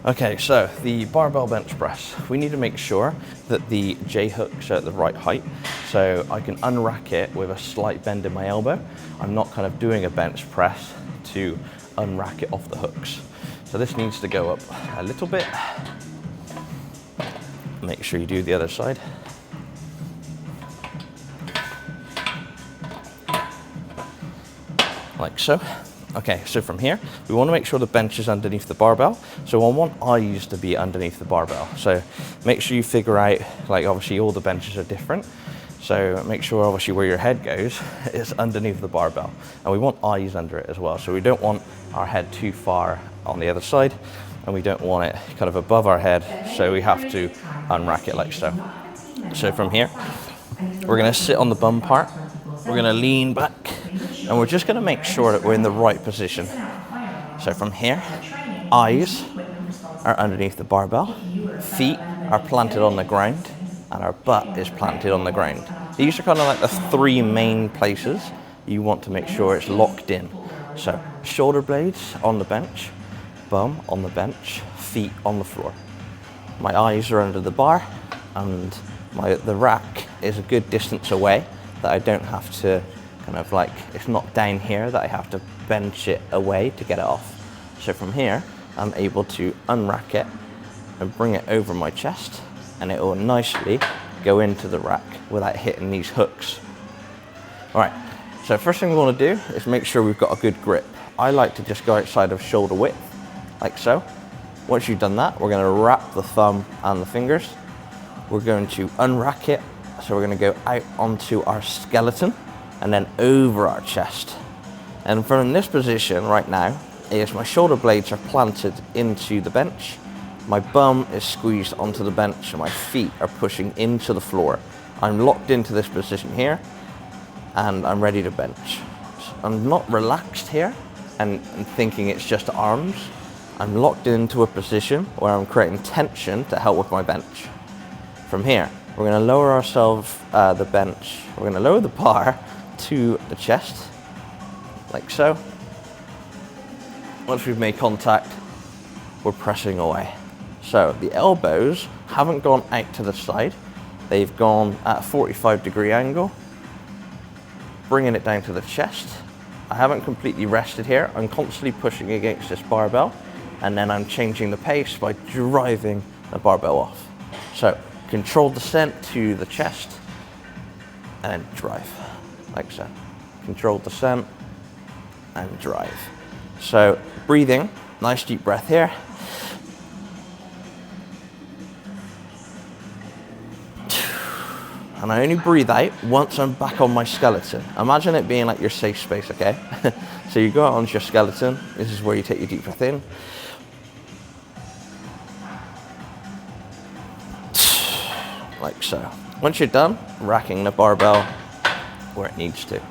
Okay, so the barbell bench press, we need to make sure that the J hooks are at the right height. So I can unrack it with a slight bend in my elbow. I'm not kind of doing a bench press to unrack it off the hooks. So this needs to go up a little bit. Make sure you do the other side. Like so. Okay, so from here, we want to make sure the bench is underneath the barbell. So I want eyes to be underneath the barbell. So make sure you figure out, like obviously all the benches are different. So make sure obviously where your head goes is underneath the barbell. And we want eyes under it as well. So we don't want our head too far on the other side, and we don't want it kind of above our head. So we have to unrack it like so. So from here, we're gonna sit on the bum part. We're gonna lean back, and we're just gonna make sure that we're in the right position. So from here, eyes are underneath the barbell, feet are planted on the ground, and our butt is planted on the ground. These are kind of like the three main places you want to make sure it's locked in. So shoulder blades on the bench, bum on the bench, feet on the floor. My eyes are under the bar, and the rack is a good distance away that I don't have to kind of like, it's not down here that I have to bench it away to get it off. So from here, I'm able to unrack it and bring it over my chest, and it will nicely go into the rack without hitting these hooks. All right, so first thing we want to do is make sure we've got a good grip. I like to just go outside of shoulder width, like so. Once you've done that, we're going to wrap the thumb and the fingers. We're going to unrack it. So we're going to go out onto our skeleton and then over our chest. And from this position right now is my shoulder blades are planted into the bench. My bum is squeezed onto the bench and my feet are pushing into the floor. I'm locked into this position here and I'm ready to bench. So I'm not relaxed here and thinking it's just arms. I'm locked into a position where I'm creating tension to help with my bench. From here, we're going to lower ourselves the bench. We're going to lower the bar to the chest, like so. Once we've made contact, we're pressing away. So the elbows haven't gone out to the side. They've gone at a 45-degree angle, bringing it down to the chest. I haven't completely rested here. I'm constantly pushing against this barbell, and then I'm changing the pace by driving the barbell off. So control descent to the chest and then drive, like so. Control descent and drive. So breathing, nice deep breath here. And I only breathe out once I'm back on my skeleton. Imagine it being like your safe space, okay? So you go out onto your skeleton. This is where you take your deep breath in. Like so. Once you're done, racking the barbell where it needs to.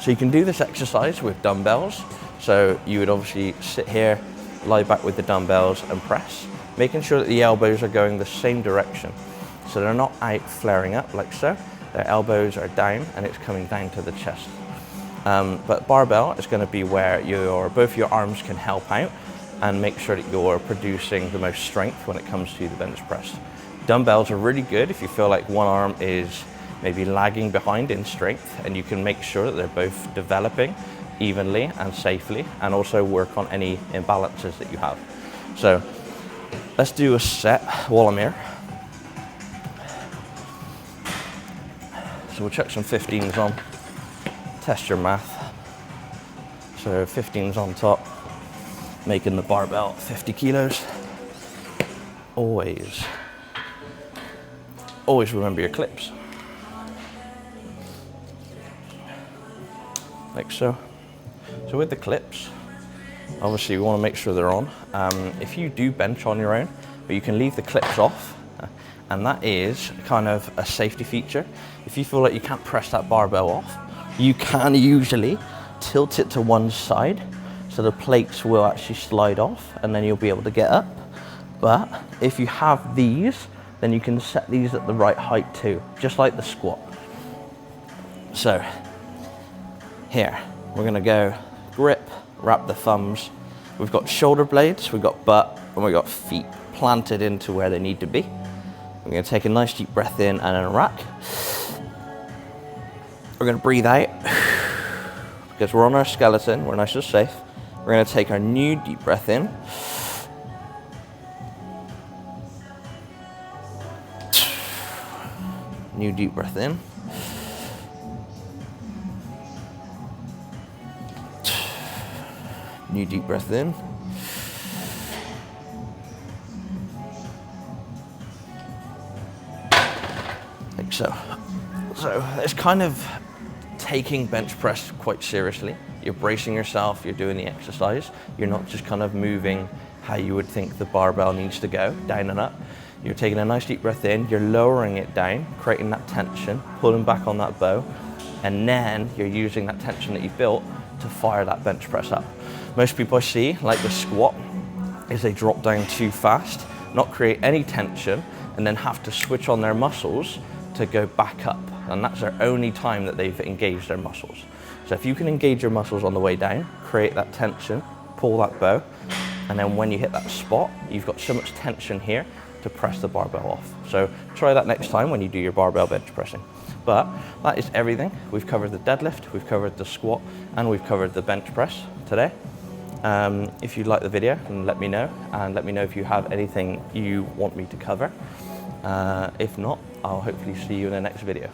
So you can do this exercise with dumbbells. So you would obviously sit here, lie back with the dumbbells and press, making sure that the elbows are going the same direction. So they're not out flaring up like so. Their elbows are down and it's coming down to the chest. But barbell is going to be where both your arms can help out and make sure that you're producing the most strength when it comes to the bench press. Dumbbells are really good if you feel like one arm is maybe lagging behind in strength, and you can make sure that they're both developing evenly and safely, and also work on any imbalances that you have. So let's do a set while I'm here. So we'll chuck some 15s on, test your math. So 15s on top, making the barbell 50 kilos. Always remember your clips. Like so. So with the clips, obviously we want to make sure they're on. If you do bench on your own, but you can leave the clips off, and that is kind of a safety feature. If you feel like you can't press that barbell off, you can usually tilt it to one side so the plates will actually slide off and then you'll be able to get up. But if you have these, then you can set these at the right height too, just like the squat. So here, we're gonna go grip, wrap the thumbs, We've got shoulder blades, we've got butt, and we've got feet planted into where they need to be. We're gonna take a nice deep breath in and then rack. We're gonna breathe out. Because we're on our skeleton, we're nice and safe. We're gonna take our new deep breath in. New deep breath in. New deep breath in. Like so. So it's kind of taking bench press quite seriously. You're bracing yourself, you're doing the exercise. You're not just kind of moving how you would think the barbell needs to go, down and up. You're taking a nice deep breath in, you're lowering it down, creating that tension, pulling back on that bow, and then you're using that tension that you built to fire that bench press up. Most people I see, like the squat, is they drop down too fast, not create any tension, and then have to switch on their muscles to go back up. And that's their only time that they've engaged their muscles. So if you can engage your muscles on the way down, create that tension, pull that bow, and then when you hit that spot, you've got so much tension here to press the barbell off. So try that next time when you do your barbell bench pressing. But that is everything. We've covered the deadlift, we've covered the squat, and we've covered the bench press today. If you like the video, then let me know, and let me know if you have anything you want me to cover. If not, I'll hopefully see you in the next video.